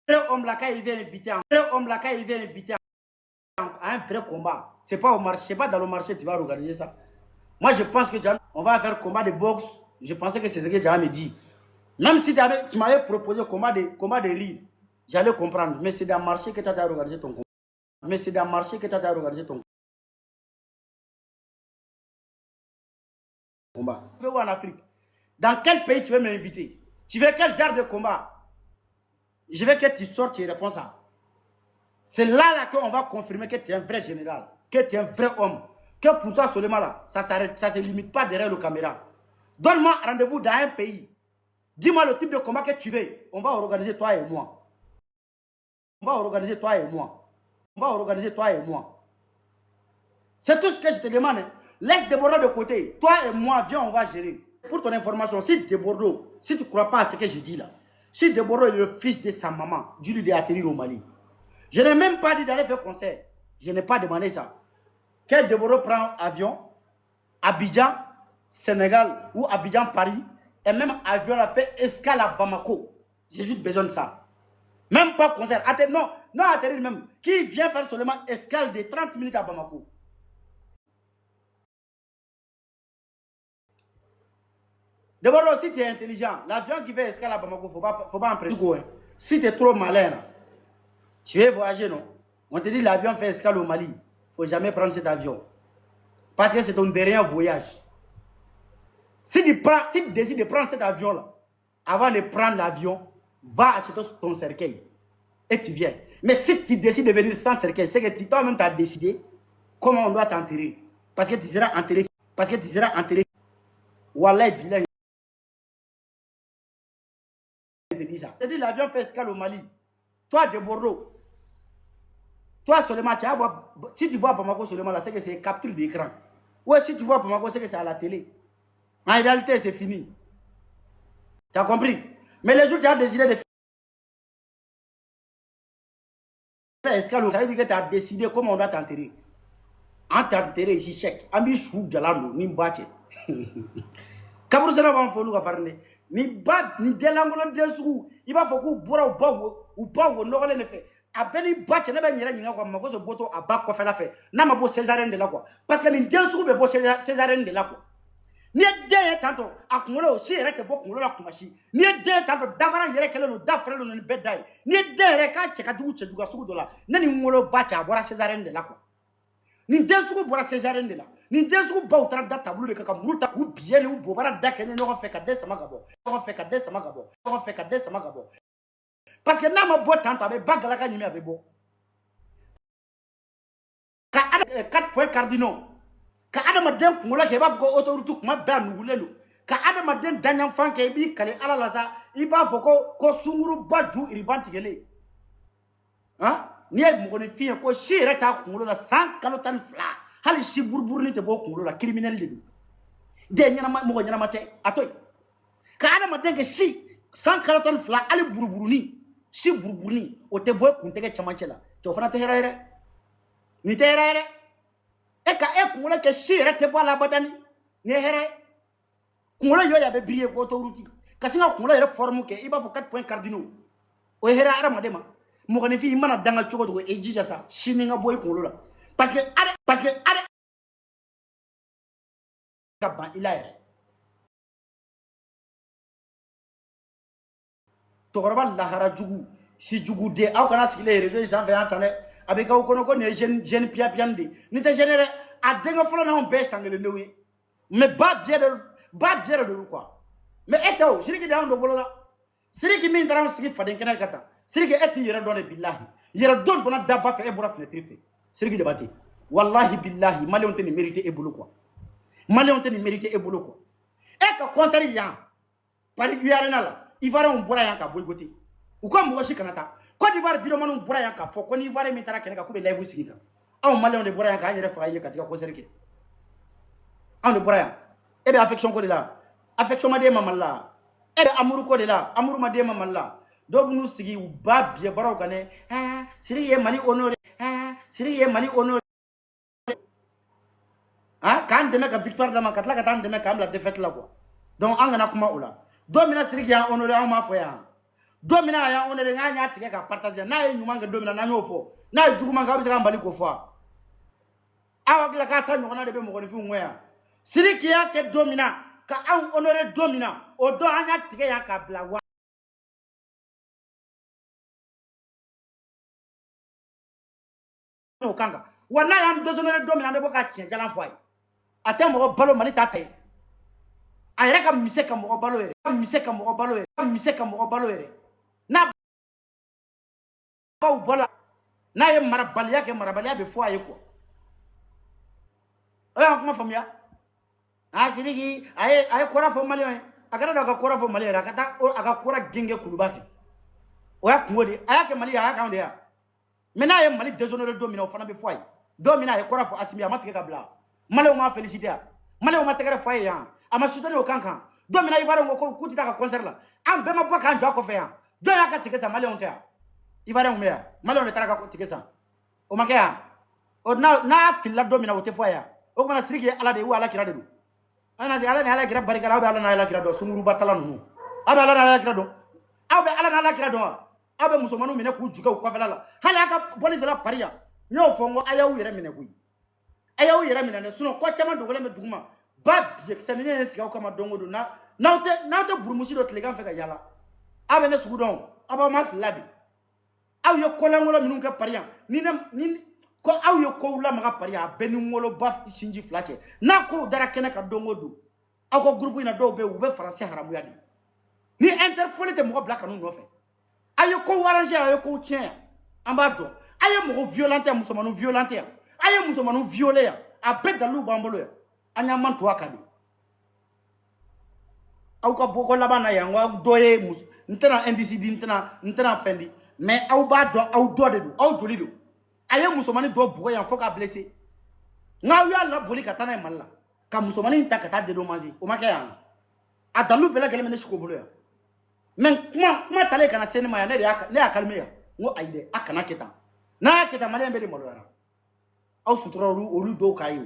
vrai homme là, quand il vient inviter, à un vrai combat, c'est pas au marché, c'est pas dans le marché tu vas organiser ça. Moi, je pense que on va faire combat de boxe. Je pensais que c'est ce que tu me dit. Même si tu m'avais proposé combat de rire, j'allais comprendre. Mais c'est dans le marché que tu as organisé ton combat. Mais c'est dans le marché que tu as organisé ton combat. Tu veux où en Afrique? Dans quel pays tu veux m'inviter? Tu veux quel genre de combat? Je veux que tu sortes et réponds ça. C'est là qu'on va confirmer que tu es un vrai général, que tu es un vrai homme. Que pour toi seulement là, ça ne se limite pas derrière la caméra. Donne-moi rendez-vous dans un pays. Dis-moi le type de combat que tu veux. On va organiser toi et moi. On va organiser toi et moi. On va organiser toi et moi. C'est tout ce que je te demande. Laisse Debordo de côté. Toi et moi, viens, on va gérer. Pour ton information, si Debordo, si tu ne crois pas à ce que je dis là, si Debordo est le fils de sa maman, dis-lui d'atterrir au Mali. Je n'ai même pas dit d'aller faire concert. Je n'ai pas demandé ça. Que Debordo prend avion, Abidjan, Sénégal ou Abidjan, Paris, et même avion a fait escale à Bamako. J'ai juste besoin de ça. Même pas concert. Non, atterrir même. Qui vient faire seulement escale de 30 minutes à Bamako? D'abord, si tu es intelligent, l'avion qui fait escale à Bamako, il ne faut pas en prendre. Si tu es trop malin, là, tu veux voyager, non? On te dit l'avion fait escale au Mali. Il ne faut jamais prendre cet avion. Parce que c'est ton dernier voyage. Si tu décides de prendre cet avion-là, avant de prendre l'avion, va acheter ton cercueil. Et tu viens. Mais si tu décides de venir sans cercueil, c'est que toi-même tu as décidé comment on doit t'enterrer. Parce que tu seras enterré. Parce que tu seras enterré. Wallah, bilan. Je te dis ça. Je te dis l'avion fait escale au Mali. Toi de Bordeaux. Toi seulement, tu vas voir. Si tu vois Bamako seulement là, c'est que c'est capture d'écran. Ouais, si tu vois Bamako, c'est que c'est à la télé. En réalité, c'est fini. Tu as compris? Mais les jours, tu as décidé de faire escale, ça veut dire que tu as décidé comment on doit t'enterrer. En t'enterrer ici, chèque. En bisou, galando, ni mbate. Kaburu sera b'an fɔ olu ka farin dɛ ni denlankolon den sugu i b'a fɔ k'u bɔra u ba wo nɔgɔlen de fɛ a bɛɛ ni ba cɛ ne bɛ n yɛrɛ ɲininka quoi mako se bɔtɔ a ba kɔfɛla fɛ n'a ma bɔ césarine de la quoi parce que nin den sugu bɛ bɔ césarine de la quoi n'i ye den ye tantɔ a kunkolo si yɛrɛ tɛ bɔ kunkolo la kuma si n'i ye den ye tantɔ dabara yɛrɛ kɛlen don da fɛrɛlen don ni bɛɛ da ye n'i ye den yɛrɛ k'a cɛ ka jugu cɛjuga sugu dɔ la ne ni n wolo ba cɛ a bɔra césarine de la quoi nin den sugu bɔra césarine de la nin den sugu baw taara da tableau de kan ka muru ta k'u biyɛn ni u bobara da kɛɲɛ ɲɔgɔn fɛ ka den sama ka bɔ ɲɔgɔn fɛ ka den sama ka bɔ ɲɔgɔn fɛ ka den sama ka bɔ parce que n'a ma bɔ tantɔ a bɛ ba galaka ɲimi a bɛ bɔ ka 4 points cardinaux ka adamaden kunkolo kɛ i b'a fɔ ko autorité kuma bɛɛ a nugulen don ka adamaden daɲafan kɛ i b'i kale ala la sa i b'a fɔ ko sunguruba ju iriban tigɛlen n'i ye mɔgɔninfin ye ko si yɛrɛ t'a kunkolo la san kalo 12 hali si buruburunin tɛ bɔ kunkolo la criminel de don den ɲɛnama mɔgɔ ɲɛnama tɛ a to yen ka adamaden kɛ si san kalo 12 hali buruburunin si buruburunin o tɛ bɔ kuntɛgɛ cɛmancɛ la cɛ o fana tɛ hɛrɛ ye dɛ nin tɛ hɛrɛ ye dɛ e ka e kunkolo kɛ si yɛrɛ tɛ bɔ a la abadani nin ye hɛrɛ ye kunkolo yɔ a bɛ briller ko autorité ka sin ka kunkolo yɛrɛ forme kɛ i b'a fɔ 4 points cardinaux o ye hɛrɛ ye adamaden ma mɔgɔninfin i mana danga cogo cogo i jija sa sini ka bɔ i kunkolo la parce que ka ban i la yɛrɛ cɛkɔrɔba lahara jugu si jugu de aw kana sigilen réseau in sanfɛ yan tan dɛ a bɛ k'aw kɔnɔ ko nin ye jeune piyapiyani de nin tɛ jeune dɛ a denkɛ fɔlɔ n'anw bɛɛ ye san kelendenw ye mais ba biɛ de don quoi mais e tɛ o Sidiki de y'anw don bolo la Sidiki min taara anw sigi faden kɛnɛ ka tan Sidiki e t'i yɛrɛ dɔn de bilahi yɛrɛ dɔn donna daba fɛ e bɔra fenêtre fɛ Sidiki Jabate wallahi billahi maliyɛnw tɛ nin mérité e bolo quoi maliyɛnw tɛ nin mérité e bolo quoi e ka concert yan Paris Arena la Ivoirien bɔra yan ka boycotter u ka mɔgɔ si kana taa Côte d'Ivoire vidéoman bɔra yan ka fɔ ko ni Ivoirien min taara kɛnɛ kan k'u bɛ live sigi kan anw maliyɛnw de bɔra yan k'an yɛrɛ faga ye ka taa concert kɛ anw de bɔra yan e bɛ affection ko de la affection ma d'e ma Mali la e bɛ amour ko de la amour ma d'e ma Mali la dɔw b'u sigi u ba biɛ baaraw kan dɛ Sidiki ye Mali honoré Sidiki ye Mali honoré k'an dɛmɛ ka victoire d'a ma ka tila ka taa an dɛmɛ k'an bila défaite la quoi donc an kana kuma o la don min na Sidiki y'an honoré an m'a fɔ yan Domina ya on est nganya tike ka partager na e nyuma nga domina na nyofo na juguma nga bisa mbali ko fo awa gila ka ta nyona de be mo ko fi nwa siriki ya ke domina ka an honorer domina o do anya tike ya ka bla wa no kanga wana ya dosonere domina me boka chen jalan foi atem mo balo mali tatay ayere ka mise ka mo balo yere mise ka mo balo yere mise ka mo balo yere na ba u bala na ye marabaliya ke marabaliya be fo aye ko oya kuma famia asirigi aye kora fo mali akana da ka kora fo mali yere akata aka kora genge kulubake oya ngodi aya ke mali aya ka onde ya mena ye mali déshonoré domina o fana be fo aye domina ye kora fo asimi amatike ka bla mali o ma féliciter mali o ma tegere fo aye ya ama soutenir o kankan domina ivare ngo ko kutita ka concert la am be ma boka njo ko fe ya do ya ka tike sa mali on te ya ivare ngo ya mali on tara ka tike sa o ma ke ya o na filla domina o te fo ya o ko na sirigi ala de ala kira de do ana si ala ni ala kira barika ala be ala na ala kira do sunguru batala nu abe ala na ala kira do abe ala na ala kira do abe musomanu mine ku juga ko fela la hala ka boli de la paria nyo fongo ayawu yere mine kuyi ayawu yere mine ne suno ko chama dogole me duguma ba biye senene sika ko ma dongo do na burmusi do tlegan fe ka yala abe ne sugu don aba ma filadi aw yo kolangolo minun ka paria ni ko aw yo ko la ma paria be ni ngolo ba sinji flache na ko dara kene ka dongo do aw ko groupe ina do be wu be français haramu yadi ni interpolé te mo black anu no fe ayo ko waranje ayo ko tien ambado ayo mo violenter musomanu violenter ayo musomanu violer a bet dalu bambolo ya anya man to akadi aw ka boko labana ya ngwa doye mus ntena ndcd ntena fendi mais aw ba do aw do de do aw joli do ayo musomani do bugo ya foka blessé ngaw ya la boli katana e malla ka musomani nta kata de do mazi o makaya adalu bela gele mene shiko bolo ya men kuma tale kana seni ma ya ne akalme ya ngo aide akana keta na keta mali mbele molo yara aw sutura olu do kayo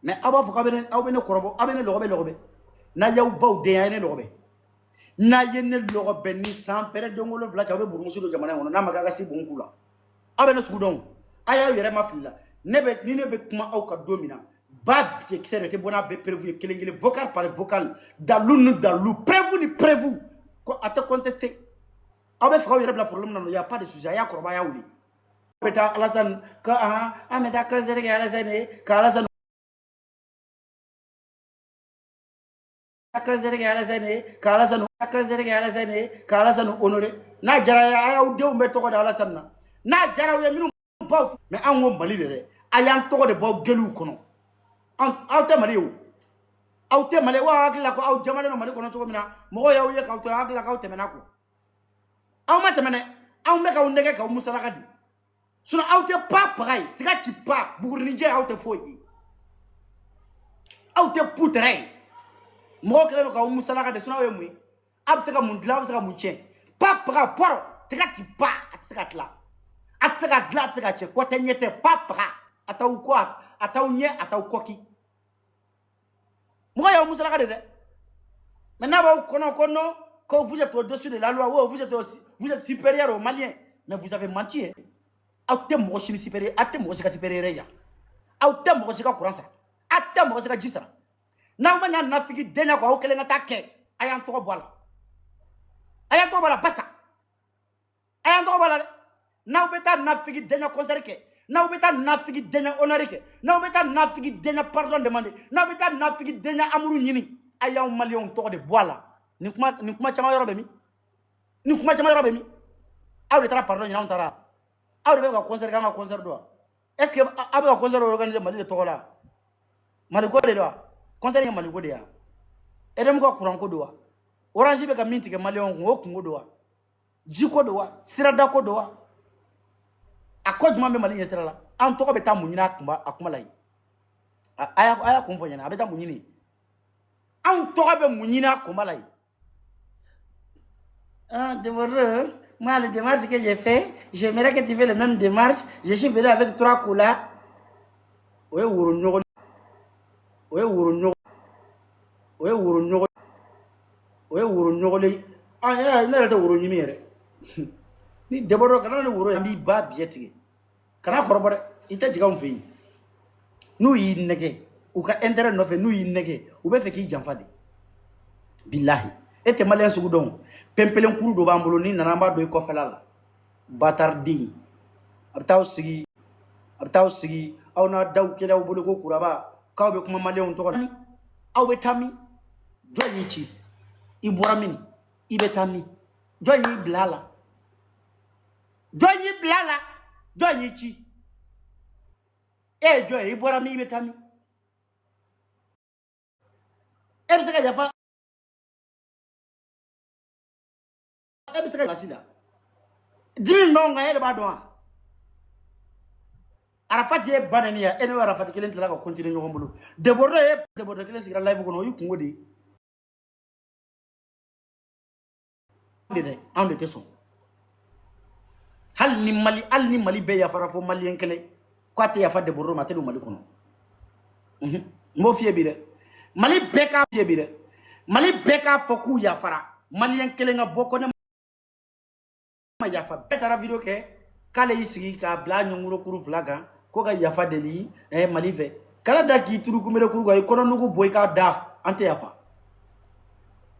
mais aba fuka benen aw benen korobo abene logobe na yaw baw de ya ne logobe na yene logobe ni sans pere de ngolo vla chabe burmusu do jamana ngono na magaga si bunkula abene sugudon aya yere ma filla nebe ni nebe kuma aw ka domina ba bi xere te bona be prévu kelengele vocal par vocal dalu prévu ni prévu à te contester. Avec frère, il y a problème, il n'y a pas de sujet. Il y a quoi, il y a où? Peut-être Alassane, que mais d'accord, c'est que Alassane, qu'Alassane, qu'Alassane honoré. Na jara ya ude umbe toko da Alassane na jara we minu ba mais an wo mali de ayan toko de bo gelu kono an awte mali o awte mali wa akila ko aw jamale no mali kono toko mina mo ya uye ka awte akila ka awte menako aw ma temene aw me ka undege ka musalaka di suna awte pa pareil tika ci pa bugurni je awte foyi awte putre mo kele ka musalaka de suna we mu absaka mundla absaka munche pa para poro tika ci pa atsaka dla atsaka che ko tenyete pa para ataw ko ataw nye ataw koki mo ya musalaka de maintenant ba kono quand vous êtes au-dessus de la loi, vous êtes supérieur aux Maliens. Mais vous avez menti. Vous êtes supérieur. Vous êtes supérieur. Vous êtes supérieur. Vous êtes supérieur. Na manya na figi denya kwa okele ngata ke ayam to bola basta ayam to bola na ubeta na figi denya concert ke na ubeta na figi denya honor ke na ubeta na figi denya pardon demander na ubeta na figi denya amuru nyini ayam malion to de bola ni kuma chama yoro bemi aw de tara pardon nyina on tara aw de ka concert do est-ce que abe ka concert organiser mali de togola mali ko de do concert ni mali ko de ya edem ko kuran ko do orange be ka minti ke mali on ko kungo do jiko do sirada ko do akoduma be mali yesira la an to ko be ta munyina akuma lai aya ko mfonya na be ta munyini an to ko be munyina akuma lai. Moi, les démarches que j'ai fait, j'aimerais que tu fasses les mêmes démarches. Je suis venu avec 3 couleurs. Oui, Ah, ne yɛrɛ tɛ woro ɲimi yɛrɛ. Ni debɔrɔ kana ni woro an b'i ba biɲɛ tigɛ. Kana kɔrɔbɔ dɛ. I tɛ jigin anw fɛ yen. N'u y'i nɛgɛ u ka intérêt nɔfɛ n'u y'i nɛgɛ u bɛ fɛ k'i janfa de. Bilahi. E tɛ maliyɛn sugu dɔn. Pɛnpɛlɛnkuru dɔ b'an bolo ni nana an b'a don i kɔfɛla la. Bâtard. A bɛ taa aw sigi aw n'a daw kɛlɛ aw bolo ko kuraba k'aw bɛ kuma maliyɛnw tɔgɔ la. Aw bɛ taa min? Jɔn y'i ci? I bɔra min? I bɛ taa min? Jɔn y'i bila a la? Jɔn y'i bila a la? Jɔn y'i ci? E ye jɔn ye? I bɔra min? I bɛ taa min? E bɛ se ka yafa? E bɛ se ka lasi la? Dimi min b'anw kan e de b'a dɔn wa? Arafat ye ba nɛni ya, e n'o Arafat kelen tilala ka continuer ɲɔgɔn bolo. Débordé kelen sigira live kɔnɔ o y'i kungo de ye. Anw de tɛ sɔn. Hali ni Mali bɛɛ yafara fo maliyɛn kelen k'a tɛ yafa Débordé ma a tɛ don Mali kɔnɔ. N b'o f'i ye bi dɛ. Mali bɛɛ k'a f'i ye bi dɛ. Mali bɛɛ k'a fɔ k'u yafara. Maliyɛn kelen ka bɔ ko ne ma yafa. Bɛɛ taara vidéo kɛ k'ale y'i sigi k'a bila ɲɔngoro kuru fila kan ko ka yafa deli Mali fɛ. Kala da k'i turu kunbere kuru kan i kɔnɔ nugu bɔ i k'a da an tɛ yafa.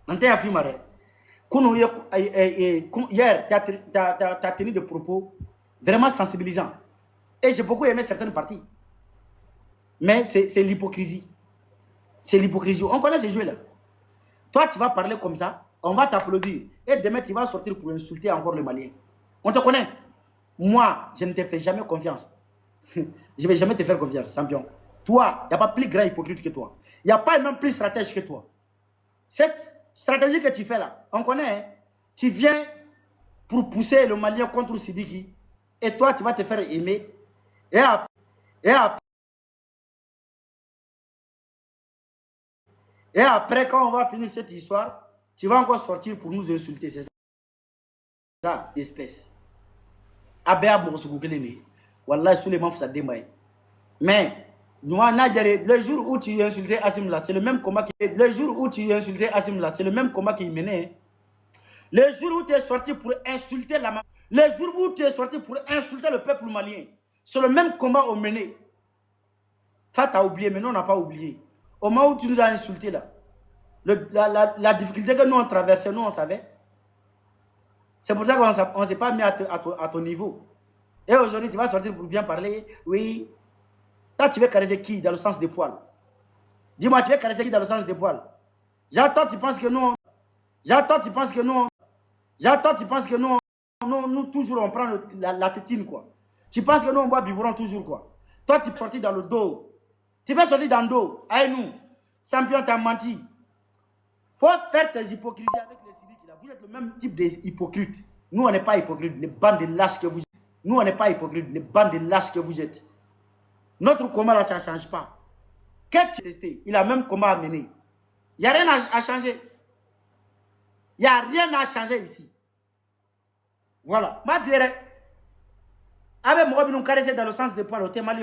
An tɛ yafa i ma dɛ. Kunu hier t'as tenu des propos vraiment sensibilisants et j'ai beaucoup aimé certaines parties, mais c'est l'hypocrisie. C'est l'hypocrisie. On connaît ces jeux-là. Toi, tu vas parler comme ça, on va t'applaudir. Et demain, tu vas sortir pour insulter encore les Maliens. On te connaît. Moi, je ne te fais jamais confiance. Je ne vais jamais te faire confiance, champion. Toi, il n'y a pas plus grand hypocrite que toi. Il n'y a pas même plus stratège que toi. Cette stratégie que tu fais là, on connaît. Hein? Tu viens pour pousser le Malien contre Sidiki. Et toi, tu vas te faire aimer. Et après, quand on va finir cette histoire, tu vas encore sortir pour nous insulter. C'est ça, l'espèce. Abéa Moussoukoukélé. Wallah, Souleymane Foussa-Dembaye. Mais, le jour où tu insultais Assim là, c'est le même combat qui... Le jour où tu insultais Assim là, c'est le même combat qui menait. Le jour où tu es sorti pour insulter la... Le jour où tu es sorti pour insulter le peuple malien, c'est le même combat au mené. Ça, tu as oublié, mais nous, on n'a pas oublié. Au moment où tu nous as insultés là, la difficulté que nous on traversait, nous on savait. C'est pour ça qu'on ne s'est pas mis à ton niveau. Et aujourd'hui, tu vas sortir pour bien parler. Oui. Toi, tu veux caresser qui dans le sens des poils? Dis-moi, tu veux caresser qui dans le sens des poils? J'attends, tu penses que nous... J'attends, tu penses que nous... J'attends, tu penses que nous toujours, on prend la tétine, quoi. Tu penses que nous, on boit biberon toujours, quoi. Toi, tu peux sortir dans le dos. Tu peux sortir dans le dos. Aïe, nous. Champion, t'as menti. Faut faire tes hypocrisies avec les civiques, là. Vous êtes le même type d'hypocrite. Nous, on n'est pas hypocrite. Les bandes de lâches que vous êtes. Nous, on n'est pas hypocrite. Les bandes de lâches que vous êtes. Notre combat, là, ça ne change pas. Qu'est-ce que tu as testé? Il a même combat à mener. Il n'y a rien à changer. Il n'y a rien à changer ici. Voilà. Ma fière, avec moi, nous caresser dans le sens des poils au Témali.